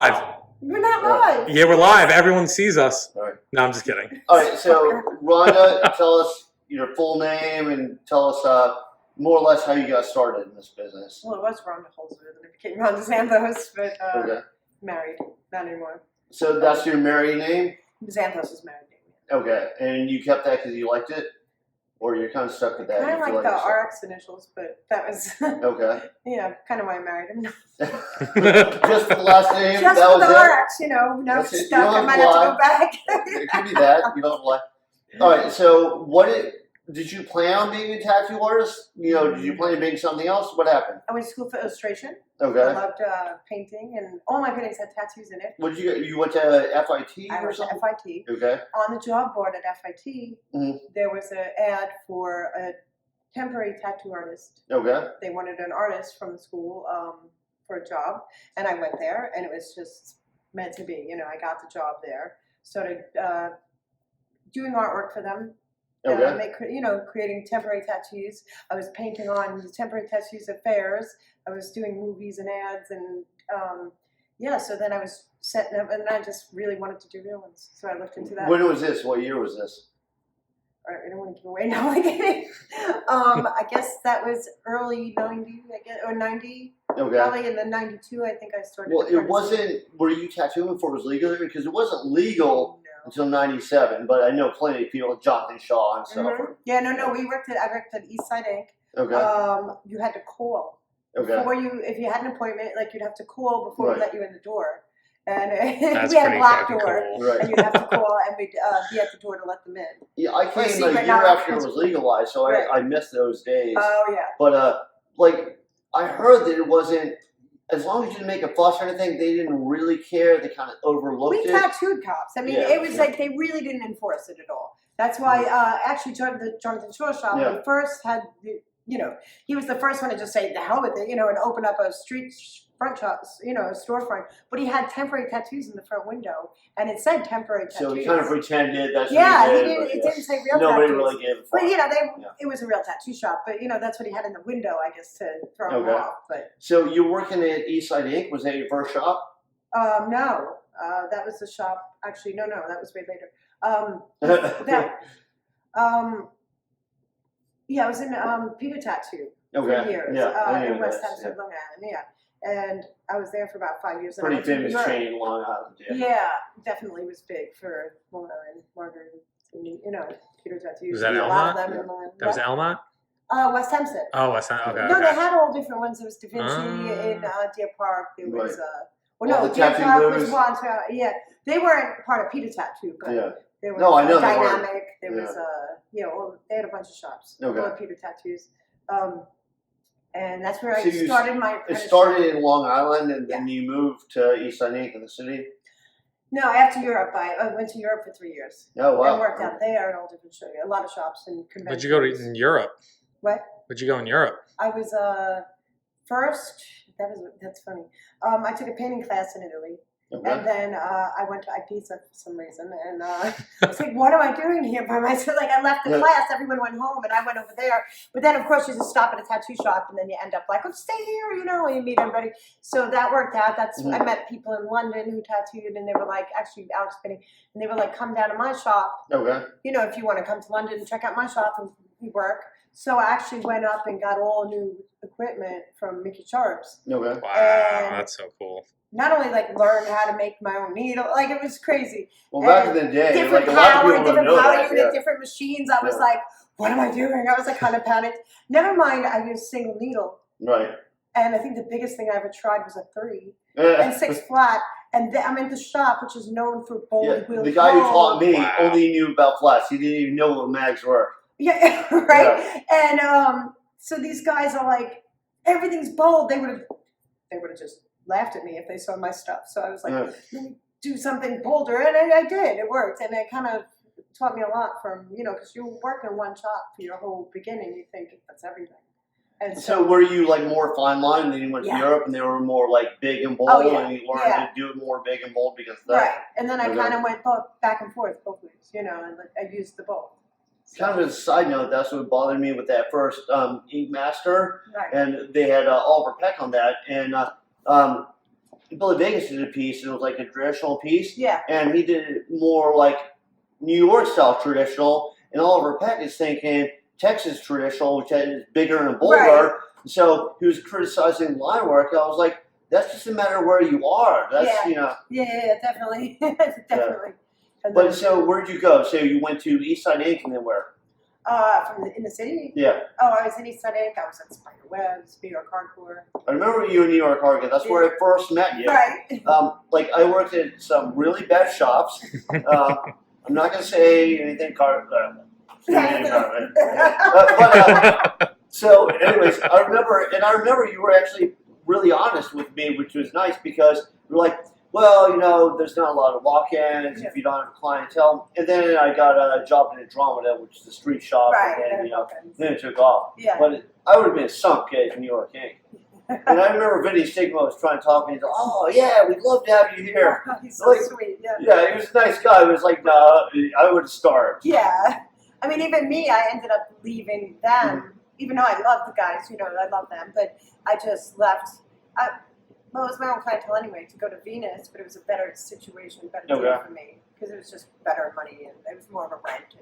We're not live. Yeah, we're live. Everyone sees us. All right. No, I'm just kidding. All right, so Rhonda, tell us your full name and tell us more or less how you got started in this business. Well, it was Ronda Xanthos, and it became Ronda Xanthos, but Okay. married, not anymore. So that's your married name? Xanthos is married. Okay, and you kept that because you liked it? Or you're kind of stuck with that? Kind of You feel like the it's- RX initials, but that was, Okay. yeah, kind of why I married him. Just the last name? Just that for was the it? RX, you know, now That's it's it. stuck, You I don't might have have to to go back. It could be that. You don't like. All right, so did you plan on being a tattoo artist? You know, did you plan on being something else? What happened? I went to school for illustration. Okay. I loved painting, and all my paintings had tattoos in it. What did you went to FIT I or went to something? FIT. Okay. On the job board at FIT, Mhm. there was an ad for a temporary tattoo artist. Okay. They wanted an artist from the school for a job, and I went there, and it was just meant to be. You know, I got the job there. Started doing artwork for them. Okay. Creating temporary tattoos. I was painting on the temporary tattoos at fairs. I was doing movies and ads, and so then I was setting up, and I just really wanted to do real ones, so I looked into that. When was this? What year was this? I don't want to give away now. I guess that was early 90, I guess, or 90. Okay. Probably in the 92, I think I started. Well, it wasn't. Were you tattooing before it was legal? Because it wasn't legal until '97. But I know plenty of people, Jonathan Shaw and stuff. Mm-hmm. Yeah, no. I worked at Eastside Ink. Okay. You had to call Okay. before if you had an appointment. Like you'd have to call before we let you in the door. And That's we had a pretty black fucking door, cool. Right. and you'd have to call, and we'd be at the door to let them in. Yeah, I came a secret year knowledge. after it was legalized, so Right. I missed those days. Oh yeah. But like I heard that it wasn't. As long as you didn't make a fuss or anything, they didn't really care. They kind of overlooked We it. tattooed cops. I mean, Yeah, it was yeah. like they really didn't enforce it at all. That's why actually the Jonathan Shaw shop, when Yeah. he first had, he was the first one to just say the hell with it, and open up a street front shop, a storefront. But he had temporary tattoos in the front window, and it said temporary tattoos. So he kind of pretended that's Yeah, what he he did. didn't. but It didn't say real Nobody tattoos. really gave a fuck. But Yeah. it was a real tattoo shop. But that's what he had in the window, I guess, to throw him Okay. off. But So you're working at Eastside Ink. Was that your first shop? no, that was the shop. Actually, no, that was way later. I was in Peter Tattoo Okay. for years Yeah, I knew in West that, Hampstead, Long Island. Yeah, and I was there for about 5 years. and I Pretty went to New famous York. chain in Long Island. Yeah. Yeah, definitely was big for Long Island, Margaret, Peter Tattoos. Was that A lot of Elmont? them in Long Island. That was What? Elmont? West Hampstead. Oh, West End. Okay. No, okay. they had all different ones. There was Da Vinci in Deer Park. There was, All the Deer tattoo Park booths. was one. Yeah, they weren't part of Peter Tattoo, but Yeah. there was No, I know they weren't. Dynamic. There was, they had a bunch of shops. Okay. All Peter Tattoos. And that's where So I you started my It apprenticeship. started in Long Island, and then you moved to Eastside Ink in the city. No, after Europe, I went to Europe for 3 years. Oh wow! And worked out there at all different shows, a lot of shops and conventions. Where'd you go to in Europe? What? Where'd you go in Europe? I was first. That's funny. I took a painting class in Italy, Okay. and then I went to Ibiza for some reason. And I was like, "What am I doing here by myself?" Like I left the class, everyone went home, and I went over there. But then, of course, you just stop at a tattoo shop, and then you end up like, "Oh, stay here," and you meet everybody. So that worked out. I met people in London who tattooed, and they were like, actually, Alex Binnie, and they were like, "Come down to my shop. Okay. If you want to come to London and check out my shop and we work." So I actually went up and got all new equipment from Mickey Sharps. Okay. Wow, And- that's so cool. Not only learn how to make my own needle, it was crazy. Well, back in the day, Different like a lot of power, people don't different know power that. unit, Yeah. different machines. I was Yeah. like, what am I doing? I was like kind of panicked. Never mind, I used single needle. Right. And I think the biggest thing I ever tried was a 3 and 6 flat. And I'm in the shop, which is known for bold wheel. The guy who taught me Wow. only knew about flats. He didn't even know what mags were. Yeah, right. And so these guys are like, everything's bold. They would have just laughed at me if they saw my stuff. So I was like, let me do something bolder, and I did. It worked, and it kind of taught me a lot from because you work in one shop for your whole beginning. You think that's everything. And So were you like more fine line, and then you went to Yeah. Europe, and they were more like big and bold, Oh, yeah. and you learned to do it more big and bold because of that. right, and then I Okay. kind of went back and forth both ways, and I used the both. Kind of as a side note, that's what bothered me with that first Ink Master, Right. and they had Oliver Peck on that, and Billy Vegas did a piece, and it was like a traditional piece. Yeah. And he did it more like New York style traditional, and Oliver Peck is thinking Texas traditional, which is bigger and bolder. Right. So he was criticizing line work. I was like, that's just a matter of where you are. That's Yeah, definitely. Definitely. And But then, so where'd you go? So you went to Eastside Ink and then where? in the city? Yeah. Oh, I was in Eastside Ink. I was at Spiderwebs, New York Hardcore. I remember you in New York Hardcore. That's where I first met you. Right. Like I worked at some really bad shops. I'm not gonna say anything. So, anyways, I remember you were actually really honest with me, which was nice because you were like, well, you know, there's not a lot of walk-ins if you don't have clientele. And then I got a job in Andromeda, which is a street shop, Right. and then then it took off. Yeah. But I would have been sunk at New York Ink. And I remember Vinny Stigma was trying to talk to me. He's like, oh, yeah, we'd love to have you here. He's so Like, sweet. Yeah. Yeah, he was a nice guy. He was like, no, I would have starved. Yeah. I mean, even me, I ended up leaving them, even though I love the guys, you know, I love them, but I just left. Well, it was my own clientele anyway to go to Venus, but it was a better situation, better deal for me because it was just better money and it was more of a rent.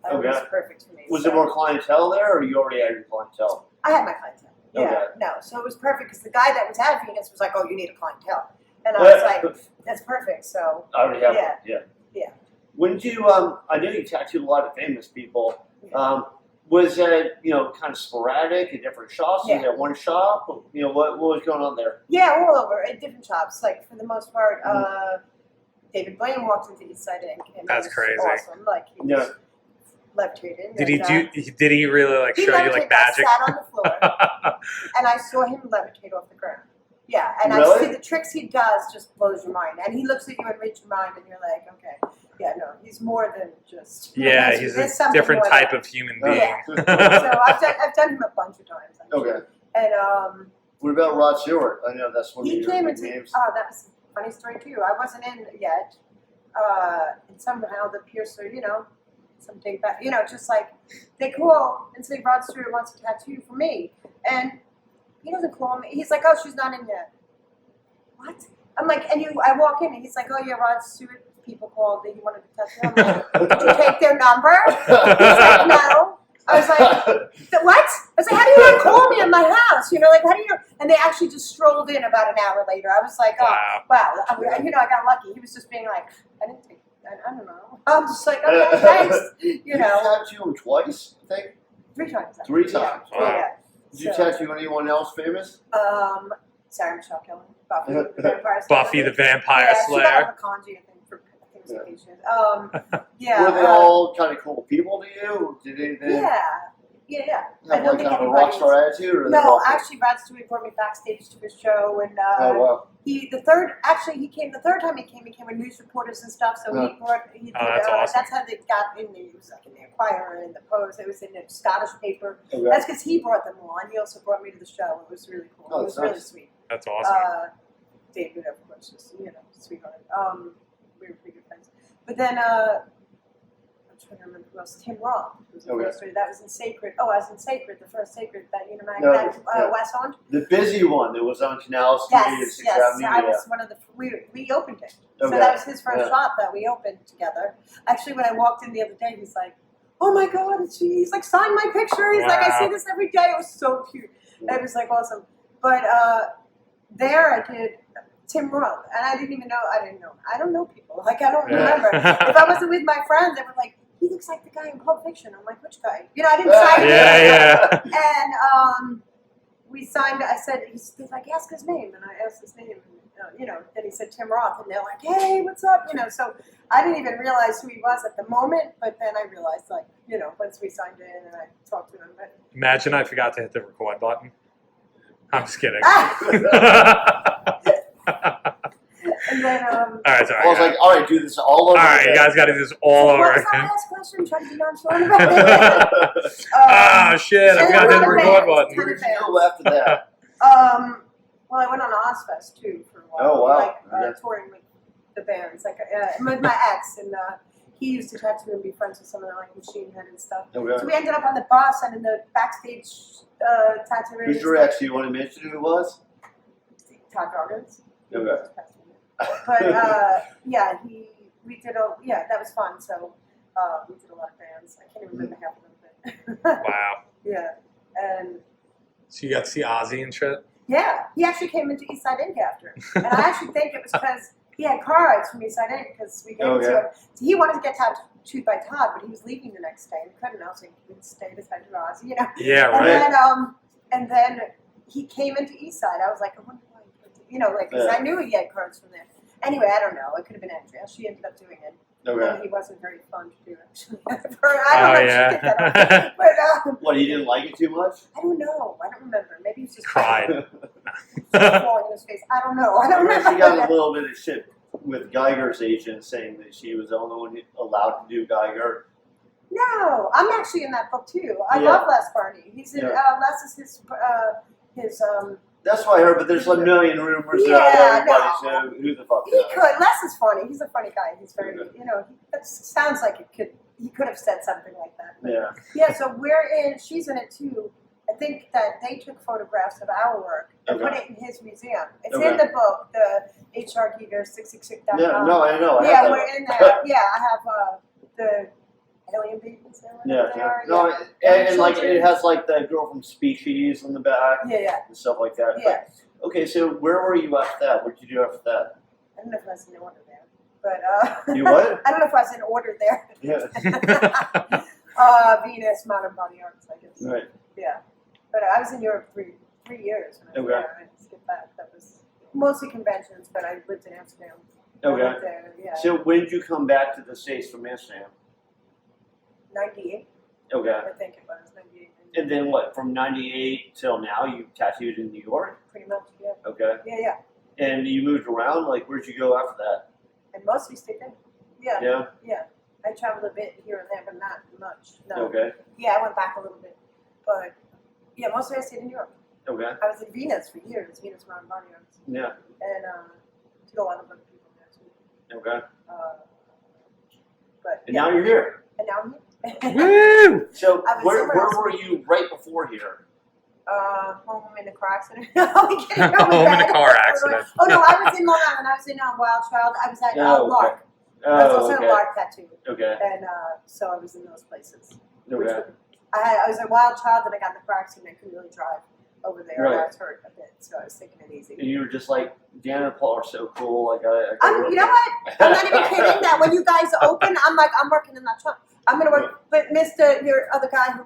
And it was perfect for me. Was there more clientele there, or you already had your clientele? I had my clientele. Yeah, Okay. no. So it was perfect because the guy that was at Venus was like, "Oh, you need a clientele," and I was like, "That's perfect." So I already have yeah. one. Yeah. When did you? I know you tattooed a lot of famous people. Was that kind of sporadic at different shops? Yeah. Was that one shop? You know what was going on there? Yeah, all over at different shops. Like for the most part, David Blaine walked into Eastside Ink, and That's it was crazy. awesome. Like he was levitated. Did he really like show you like magic? I sat on the floor, and I saw him levitate off the ground. Yeah, and I Really? see the tricks he does just blows your mind. And he looks at you and reads your mind, and you're like, okay, yeah, no, he's more than just. Yeah, he's a different type of human being. Yeah. So I've done him a bunch of times. Actually. Okay. And What about Rod Stewart? I know that's one of he your came big into. names. Oh, that was a funny story too. I wasn't in yet, and somehow the piercer, something back, just like they call and say Rod Stewart wants a tattoo for me, and he doesn't call me. He's like, oh, she's not in yet. What? I'm like, I walk in and he's like, oh yeah, Rod Stewart people called that he wanted to tattoo. I'm like, did you take their number? He's like, no. I was like, what? I was like, how do you not call me in my house? Like, how do you know? And they actually just strolled in about an hour later. I was like, oh, wow. I got lucky. He was just being like, I didn't take, I don't know. I'm just like, okay, thanks. Did you tattoo him twice, I think? 3 times. 3 times. Yeah. Wow. Yeah. Did you tattoo anyone else famous? Sarah Michelle Gellar, Buffy the Vampire Slayer. Buffy the Vampire Slayer. She got a kanji, I think, for patient. Yeah. Were they all kind of cool people to you? Did they Yeah. have like kind of a rock star attitude? Or No, actually, Rod Stewart brought me backstage to his show, and oh wow. he the third time he came with news reporters and stuff. So he did. That's awesome. That's how they got in the. It was like in the Enquirer and the Post. It was in the Scottish paper. Okay. That's because he brought them all, and he also brought me to the show. It was really cool. Oh, it was nice. really sweet. That's awesome. David, of course, is sweetheart. We were pretty good friends. But then I'm trying to remember who else. Tim Roth was the first story. That was in Sacred. Oh, I was in Sacred, the first Sacred that Wes owned. The busy one that was on Canal Street and 6th Avenue. I was one of the. We opened it. Okay. So that was his first shop that we opened together. Actually, when I walked in the other day, he's like, "Oh my God!" He's like, "Sign my picture." He's like, "I see this every day." It was so cute. It was like awesome. But there I did Tim Roth, and I didn't know. I don't know people. Like I don't remember. If I wasn't with my friends, they were like, "He looks like the guy in Pulp Fiction." I'm like, "Which guy?" I didn't sign it. Yeah. And we signed. I said, he's like, "Ask his name," and I asked his name. And, then he said Tim Roth, and they're like, "Hey, what's up?" So I didn't even realize who he was at the moment, but then I realized, once we signed in and I talked to him. But Imagine I forgot to hit the record button. I'm just kidding. And then, all right, sorry. I was like, all right, do this all over. All right, you guys got to do this all over what was again. that last question? Trying to be nonchalant about it. Shit! I forgot to hit the record button. Where did you go after that? Well, I went on Ozzfest too for a while. Oh, wow. Touring with the bands, with my ex, and he used to tattoo and be friends with some of the Machine Head and stuff. Okay. So we ended up on the bus and in the backstage tattoo. Who's your ex? Do you want to mention who it was? Todd Roggins. Okay. But yeah, that was fun. So we did a lot of bands. I can't even remember half of them. Wow. Yeah, and So you got to see Ozzy and shit? yeah, he actually came into Eastside Ink after, and I actually think it was because he had cards from Eastside Ink because we gave it to him. So he wanted to get tattooed by Todd, but he was leaving the next day and couldn't. I was like, he would stay to tattoo Ozzy, you know. Yeah, right. And then he came into Eastside. I was like, I wonder why he came to, you know, like, 'cause I knew he had cards from there. Anyway, I don't know. It could have been Andrea. She ended up doing it. Okay. And he wasn't very fun to do, actually. I don't know if she did that. But, what, he didn't like it too much? I don't know. I don't remember. Maybe he's just Cried. falling in his face. I don't know. I don't remember. She got a little bit of shit with Geiger's agent saying that she was the only one allowed to do Geiger. No, I'm actually in that book too. I love Les Barney. He's in Les is his That's what I heard, but there's a million rumors out there. Everybody, so who the fuck he knows? could. Les is funny. He's a funny guy. He's very, you know, that sounds like he could have said something like that. But yeah, so she's in it too. I think that they took photographs of our work and put it in his museum. It's in the book, the HR Giger 666.com. Yeah, no, I know. Yeah, we're in there. Yeah, I have the alien babies there. No, and like it has like the girl from Species on the back. Yeah. And stuff like that. Yeah. But, okay, so where were you after that? What did you do after that? I don't know if I was in order there, but You what? I don't know if I was in order there. Yeah. Venus, Modern Body Arts, I guess. Right. Yeah, but I was in Europe 3 years when I was there. I skipped that. That was mostly conventions, but I lived in Amsterdam. Okay. I lived there, yeah. So when did you come back to the States from Amsterdam? 98. Okay. I think it was 98. And then what? From '98 till now, you tattooed in New York. Pretty much, yeah. Okay. Yeah. And you moved around. Like, where'd you go after that? And mostly stayed there. Yeah. Yeah. Yeah. I traveled a bit here and there, but not much. No. Okay. Yeah, I went back a little bit, but yeah, mostly I stayed in Europe. Okay. I was in Venus for years. Venus Modern Body Arts. Yeah. And did a lot of other people there too. Okay. But And now you're here. And now I'm here. Woo! So I was where somewhere else. were you right before here? Home in a car accident. I'm kidding. Home in a car accident. Oh no, I was in Long Island. I was in Wild Child. I was at Lark. I was also okay. at Lark Tattoo. Okay. And so I was in those places. Okay. I was a Wild Child, and I got in the car accident. I couldn't really drive over there. Right. I was hurt a bit, so I was taking it easy. And you were just like, Dan and Paul are so cool. Like, you know what? I'm not even kidding. That when you guys open, I'm like, I'm working in that shop. I'm gonna work. But your other guy who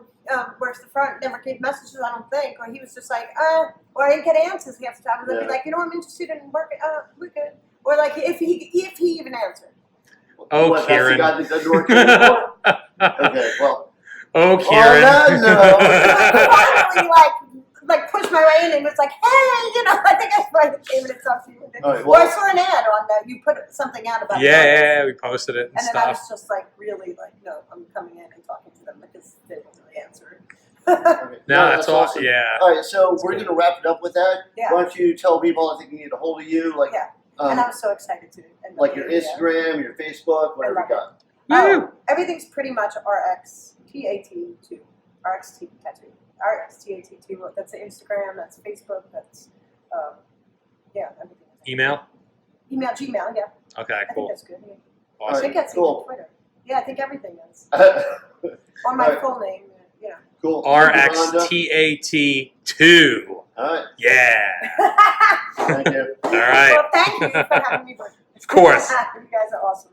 works the front never gave messages. I don't think, or he was just like, or I didn't get answers half the time. And they'd be like, you know, I'm interested in working. We're good. Or like if he even answered. Oh, what, Kieran. That's the guy that doesn't work anymore? Okay, well. Oh, Kieran. Finally, like pushed my way in and was like, hey, you know, I think I finally came in and talked to you. Right, Or I saw an ad on that. You put something out about Yeah, we posted it and then I stuff. was just like, really, like, no, I'm coming in and talking to them because they didn't really answer. Okay. No, that's awesome. Yeah. All right, so we're going to wrap it up with that. Yeah. Why don't you tell people if they can get a hold of you? Like, Yeah. And I'm so excited to. end up like your here, Instagram, your Facebook, whatever you got. Woo! Everything's pretty much RXTAT2. RXT tattoo. RXTAT2. That's the Instagram, that's Facebook, that's, everything. Email? Gmail, yeah. Okay, I think cool. that's good. Yeah. I Awesome. think that's Cool. even Twitter. Yeah, I think everything is. Or my Alright. full name, yeah. Cool. RXTAT2. All right. Yeah. Thank you. All right. Well, thank you for having me. Of course. You guys are awesome.